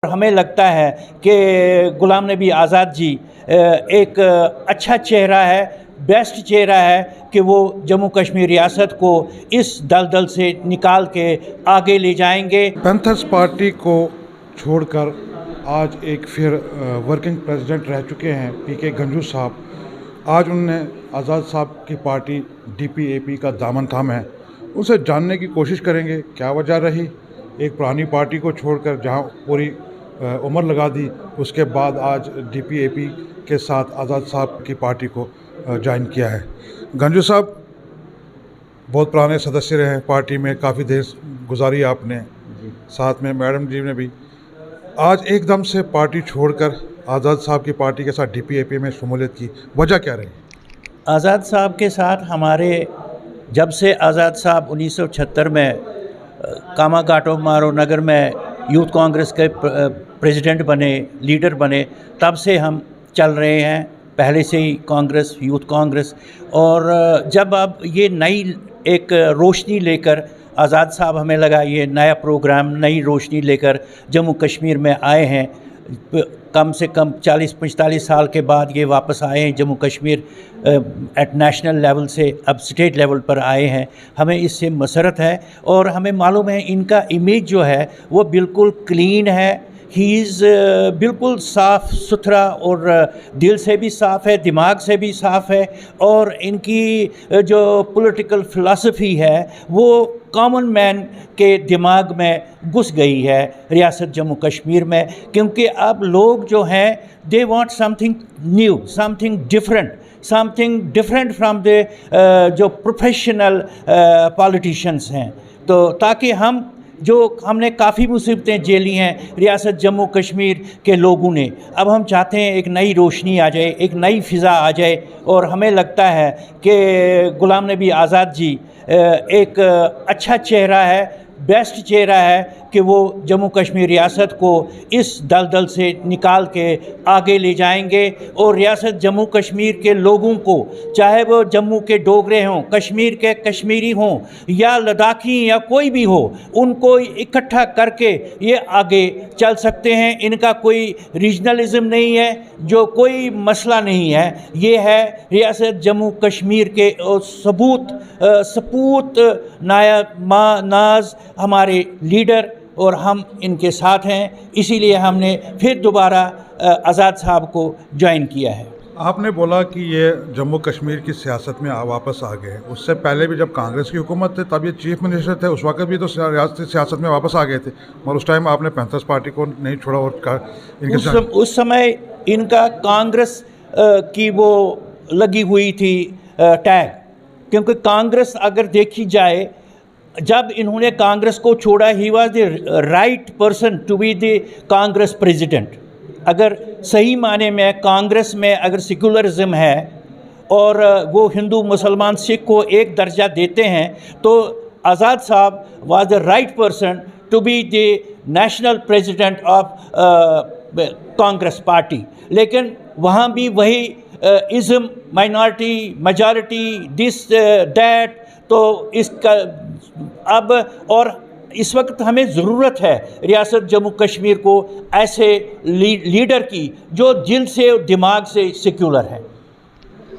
हमें लगता है कि गुलाम नबी आज़ाद जी एक अच्छा चेहरा है, बेस्ट चेहरा है कि वो जम्मू कश्मीर रियासत को इस दलदल से निकाल के आगे ले जाएंगे। पैंथर्स पार्टी को छोड़कर आज एक फिर वर्किंग प्रेसिडेंट रह चुके हैं पीके गंजू साहब। आज उन्होंने आज़ाद साहब की पार्टी डीपीएपी का दामन थामा है। उनसे जानने की कोशिश करेंगे क्या वजह रही एक पुरानी पार्टी को छोड़कर जहां पूरी उम्र लगा दी, उसके बाद आज डीपीएपी के साथ आज़ाद साहब की पार्टी को ज्वाइन किया है। गंजू साहब बहुत पुराने सदस्य रहे हैं पार्टी में, काफ़ी देर गुजारी आपने, साथ में मैडम जी ने भी। आज एकदम से पार्टी छोड़कर आज़ाद साहब की पार्टी के साथ डीपीएपी में शमूलियत की, वजह क्या रही? आज़ाद साहब के साथ हमारे जब से आज़ाद साहब 1976 में कामाकाटो मारो नगर में यूथ कांग्रेस के प्रेसिडेंट बने, लीडर बने, तब से हम चल रहे हैं, पहले से ही कांग्रेस, यूथ कांग्रेस। और जब अब ये नई एक रोशनी लेकर आज़ाद साहब, हमें लगा ये नया प्रोग्राम नई रोशनी लेकर जम्मू कश्मीर में आए हैं, कम से कम 40-45 साल के बाद ये वापस आए हैं Jammu Kashmir, at national level से अब स्टेट लेवल पर आए हैं, हमें इससे मसरत है। और हमें मालूम है इनका इमेज जो है वो बिल्कुल क्लीन है, ही इज़ बिल्कुल साफ़ सुथरा और दिल से भी साफ़ है, दिमाग से भी साफ़ है। और इनकी जो पॉलिटिकल फ़िलासफ़ी है वो कॉमन मैन के दिमाग में घुस गई है रियासत जम्मू कश्मीर में, क्योंकि अब लोग जो हैं they want something new, something different from the जो प्रोफेशनल पॉलिटिशियंस हैं। तो ताकि हमने काफ़ी मुसीबतें झेली हैं रियासत जम्मू कश्मीर के लोगों ने, अब हम चाहते हैं एक नई रोशनी आ जाए, एक नई फ़िज़ा आ जाए। और हमें लगता है कि गुलाम नबी आज़ाद जी एक अच्छा चेहरा है, बेस्ट चेहरा है कि वो जम्मू कश्मीर रियासत को इस दलदल से निकाल के आगे ले जाएंगे। और रियासत जम्मू कश्मीर के लोगों को, चाहे वो जम्मू के डोगरे हों, कश्मीर के कश्मीरी हों या लद्दाखी या कोई भी हो, उनको इकट्ठा करके ये आगे चल सकते हैं। इनका कोई रीजनलिज़म नहीं है, जो कोई मसला नहीं है, ये है रियासत जम्मू कश्मीर के सपूत नाज हमारे लीडर, और हम इनके साथ हैं। इसीलिए हमने फिर दोबारा आज़ाद साहब को ज्वाइन किया है। आपने बोला कि ये जम्मू कश्मीर की सियासत में वापस आ गए, उससे पहले भी जब कांग्रेस की हुकूमत थे तब ये चीफ मिनिस्टर थे, उस वक्त भी तो रियासती सियासत में वापस आ गए थे, मगर उस टाइम आपने पैंथर्स पार्टी को नहीं छोड़ा और उस समय इनका कांग्रेस की वो लगी हुई थी टैग, क्योंकि कांग्रेस अगर देखी जाए, जब इन्होंने कांग्रेस को छोड़ा, he was the right person to be the Congress president. अगर सही माने में कांग्रेस में अगर सेकुलरिज्म है और वो हिंदू मुसलमान सिख को एक दर्जा देते हैं, तो आज़ाद साहब was the right person to be the national president of Congress party. लेकिन वहाँ भी वही ism, minority, majority, this that, तो इसका अब और इस वक्त हमें ज़रूरत है रियासत जम्मू कश्मीर को ऐसे लीडर की जो दिल से और दिमाग से सेक्युलर है।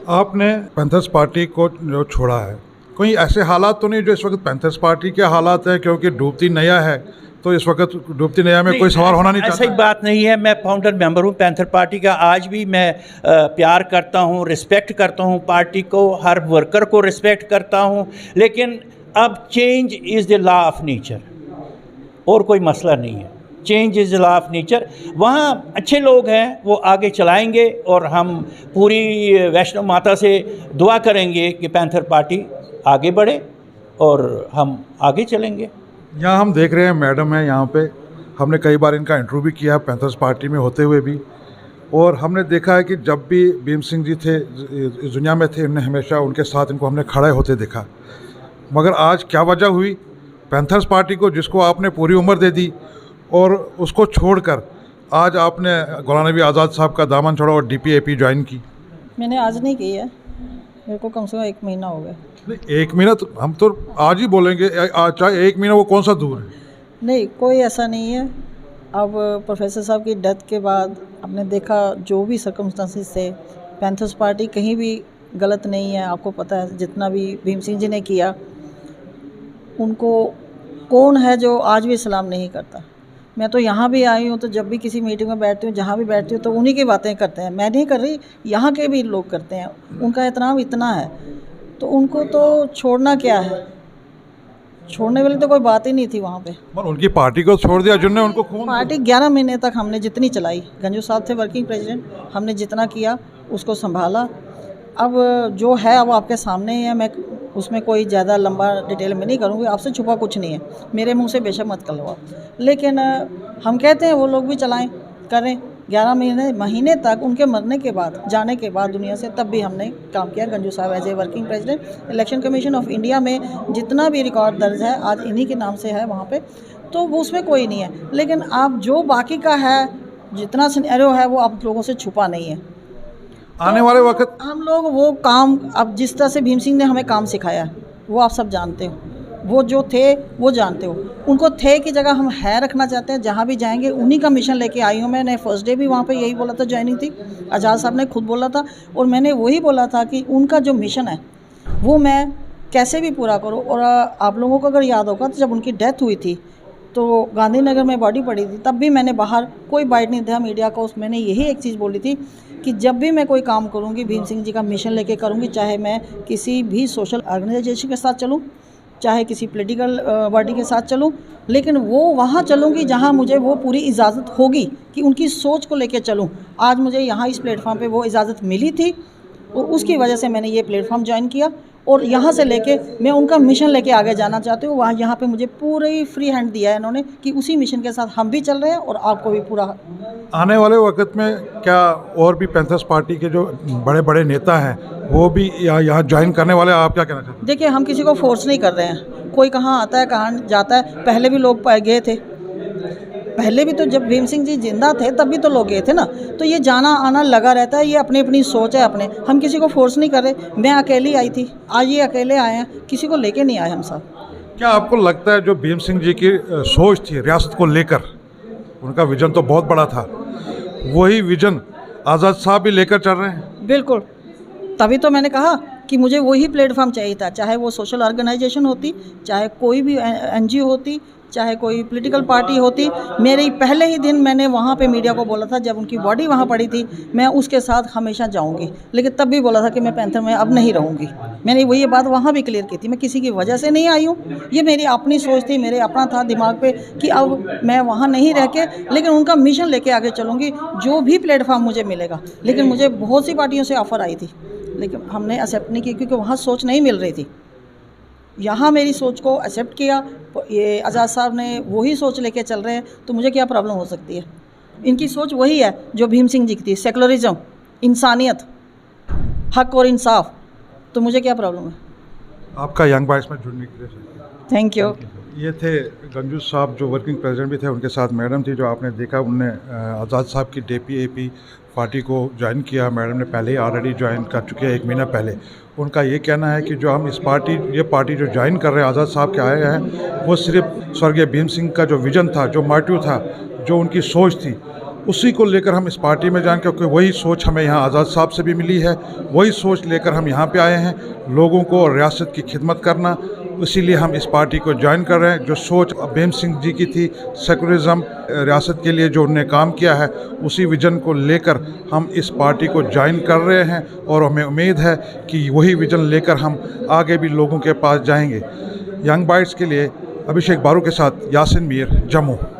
आपने पैंथर्स पार्टी को जो छोड़ा है, कोई ऐसे हालात तो नहीं जो इस वक्त पैंथर्स पार्टी के हालात है, क्योंकि डूबती नया है तो इस वक्त डूबती नया में कोई सवाल होना नहीं चाहता? ऐसी बात नहीं है। मैं फाउंडर मेंबर हूँ पैंथर पार्टी का, आज भी मैं प्यार करता हूँ, रिस्पेक्ट करता हूँ पार्टी को, हर वर्कर को रिस्पेक्ट करता हूँ। लेकिन अब change is the law of nature, और कोई मसला नहीं है। Change is the law of nature. वहाँ अच्छे लोग हैं, वो आगे चलाएंगे, और हम पूरी वैष्णो माता से दुआ करेंगे कि पैंथर पार्टी आगे बढ़े और हम आगे चलेंगे। यहाँ हम देख रहे हैं मैडम है यहाँ पे, हमने कई बार इनका इंटरव्यू भी किया पैंथर्स पार्टी में होते हुए भी, और हमने देखा है कि जब भी भीम सिंह जी थे इस दुनिया में थे, इनने हमेशा उनके साथ इनको हमने खड़े होते देखा। मगर आज क्या वजह हुई पैंथर्स पार्टी को, जिसको आपने पूरी उम्र दे दी, और उसको छोड़कर आज आपने गुलाम नबी आज़ाद साहब का दामन छोड़ा और डीपीएपी ज्वाइन की? मैंने आज नहीं की है, मेरे को कम से कम 1 महीना हो गया। नहीं, 1 महीना तो हम तो आज ही बोलेंगे, चाहे 1 महीना वो कौन सा दूर है? नहीं, कोई ऐसा नहीं है, अब प्रोफेसर साहब की डेथ के बाद आपने देखा जो भी सर्कमस्टांसिस थे, पैंथर्स पार्टी कहीं भी गलत नहीं है। आपको पता है जितना भी भीम सिंह जी ने किया, उनको कौन है जो आज भी सलाम नहीं करता। मैं तो यहाँ भी आई हूँ तो जब भी किसी मीटिंग में बैठती हूँ, जहाँ भी बैठती हूँ, तो उन्हीं की बातें करते हैं। मैं नहीं कर रही, यहाँ के भी लोग करते हैं। उनका एहतराम इतना है तो उनको तो छोड़ना क्या है, छोड़ने वाली तो कोई बात ही नहीं थी वहाँ पे। पर उनकी पार्टी को छोड़ दिया जिनने उनको खून पार्टी 11 महीने तक हमने जितनी चलाई, गंजू साहब थे वर्किंग प्रेसिडेंट, हमने जितना किया उसको संभाला। अब जो है अब आपके सामने ही है, मैं उसमें कोई ज़्यादा लंबा डिटेल में नहीं करूँगी। आपसे छुपा कुछ नहीं है, मेरे मुंह से बेशक मत करवाओ। लेकिन हम कहते हैं वो लोग भी चलाएं, करें। 11 महीने तक उनके मरने के बाद, जाने के बाद दुनिया से, तब भी हमने काम किया। गंजू साहब as a working president. Election commission of India में जितना भी रिकॉर्ड दर्ज है आज इन्हीं के नाम से है वहाँ पे, तो वो उसमें कोई नहीं है। लेकिन आप जो बाकी का है, जितना सिनेरियो है वो आप लोगों से छुपा नहीं है। आने वाले वक्त हम लोग वो काम, अब जिस तरह से भीम सिंह ने हमें काम सिखाया वो आप सब जानते हो, वो जो थे वो जानते हो। उनको थे की जगह हम है रखना चाहते हैं। जहाँ भी जाएंगे उन्हीं का मिशन लेके आई हूँ। मैंने फर्स्ट डे भी वहाँ पे यही बोला था, ज्वाइनिंग थी, आज़ाद साहब ने खुद बोला था, और मैंने वही बोला था कि उनका जो मिशन है वो मैं कैसे भी पूरा करूँ। और आप लोगों को अगर याद होगा तो जब उनकी डेथ हुई थी तो गांधीनगर में बॉडी पड़ी थी, तब भी मैंने बाहर कोई बाइट नहीं दिया मीडिया को। मैंने यही एक चीज़ बोली थी कि जब भी मैं कोई काम करूँगी भीम सिंह जी का मिशन लेके करूँगी, चाहे मैं किसी भी सोशल ऑर्गेनाइजेशन के साथ चलूँ, चाहे किसी पॉलिटिकल बॉडी के साथ चलूँ, लेकिन वो वहाँ चलूँगी जहाँ मुझे वो पूरी इजाज़त होगी कि उनकी सोच को लेके चलूँ। आज मुझे यहाँ इस प्लेटफॉर्म पे वो इजाज़त मिली थी और उसकी वजह से मैंने ये प्लेटफॉर्म ज्वाइन किया और यहाँ से लेके मैं उनका मिशन लेके आगे जाना चाहती हूँ। वहाँ यहाँ पे मुझे पूरी फ्री हैंड दिया है इन्होंने कि उसी मिशन के साथ हम भी चल रहे हैं और आपको भी पूरा। आने वाले वक्त में क्या और भी पैंथर्स पार्टी के जो बड़े बड़े नेता हैं वो भी यहाँ ज्वाइन करने वाले हैं? आप क्या कहना चाहते हैं? देखिए, हम किसी को फोर्स नहीं कर रहे हैं, कोई कहाँ आता है कहाँ जाता है। पहले भी लोग गए थे, पहले भी तो जब भीम सिंह जी जिंदा थे तब भी तो लोग गए थे ना। तो ये जाना आना लगा रहता है, ये अपनी अपनी सोच है अपने। हम किसी को फोर्स नहीं कर रहे। मैं अकेली आई थी, आज ये अकेले आए हैं, किसी को लेके नहीं आए हम सब। क्या आपको लगता है जो भीम सिंह जी की सोच थी रियासत को लेकर, उनका विजन तो बहुत बड़ा था, वही विजन आज़ाद साहब भी लेकर चल रहे हैं? बिल्कुल, तभी तो मैंने कहा कि मुझे वही प्लेटफॉर्म चाहिए था, चाहे वो सोशल ऑर्गेनाइजेशन होती, चाहे कोई भी NGO होती, चाहे कोई पॉलिटिकल पार्टी होती। मेरे पहले ही दिन मैंने वहाँ पे मीडिया को बोला था, जब उनकी बॉडी वहाँ पड़ी थी, मैं उसके साथ हमेशा जाऊँगी, लेकिन तब भी बोला था कि मैं पैंथर में अब नहीं रहूँगी। मैंने वही बात वहाँ भी क्लियर की थी, मैं किसी की वजह से नहीं आई हूँ। ये मेरी अपनी सोच थी, मेरे अपना था दिमाग पे कि अब मैं वहाँ नहीं रह के, लेकिन उनका मिशन लेके आगे चलूँगी, जो भी प्लेटफॉर्म मुझे मिलेगा। लेकिन मुझे बहुत सी पार्टियों से ऑफ़र आई थी, लेकिन हमने एक्सेप्ट नहीं की क्योंकि वहाँ सोच नहीं मिल रही थी। यहाँ मेरी सोच को एक्सेप्ट किया, ये आज़ाद साहब ने वही सोच लेके चल रहे हैं, तो मुझे क्या प्रॉब्लम हो सकती है? इनकी सोच वही है जो भीम सिंह जी की थी, सेकुलरिज्म, इंसानियत, हक और इंसाफ, तो मुझे क्या प्रॉब्लम है? आपका यंग बॉयज़ में जुड़ने के लिए थैंक यू। ये थे गंजू साहब जो वर्किंग प्रेसिडेंट भी थे, उनके साथ मैडम थी जो आपने देखा, उनने आज़ाद साहब की DPAP पार्टी को ज्वाइन किया। मैडम ने पहले ही ऑलरेडी ज्वाइन कर चुके हैं 1 महीना पहले। उनका ये कहना है कि जो हम ये पार्टी जो ज्वाइन कर रहे हैं आज़ाद साहब के आए हैं, वो सिर्फ स्वर्गीय भीम सिंह का जो विज़न था, जो मोटिव था, जो उनकी सोच थी, उसी को लेकर हम इस पार्टी में जाएं, क्योंकि वही सोच हमें यहाँ आज़ाद साहब से भी मिली है। वही सोच लेकर हम यहाँ पे आए हैं, लोगों को और रियासत की खिदमत करना। इसीलिए हम इस पार्टी को ज्वाइन कर रहे हैं। जो सोच भीम सिंह जी की थी, सेकुलरिज्म, रियासत के लिए जो उन्होंने काम किया है, उसी विज़न को लेकर हम इस पार्टी को ज्वाइन कर रहे हैं और हमें उम्मीद है कि वही विज़न लेकर हम आगे भी लोगों के पास जाएंगे। यंग बाइट्स के लिए अभिषेक बारू के साथ यासिन मीर, जम्मू।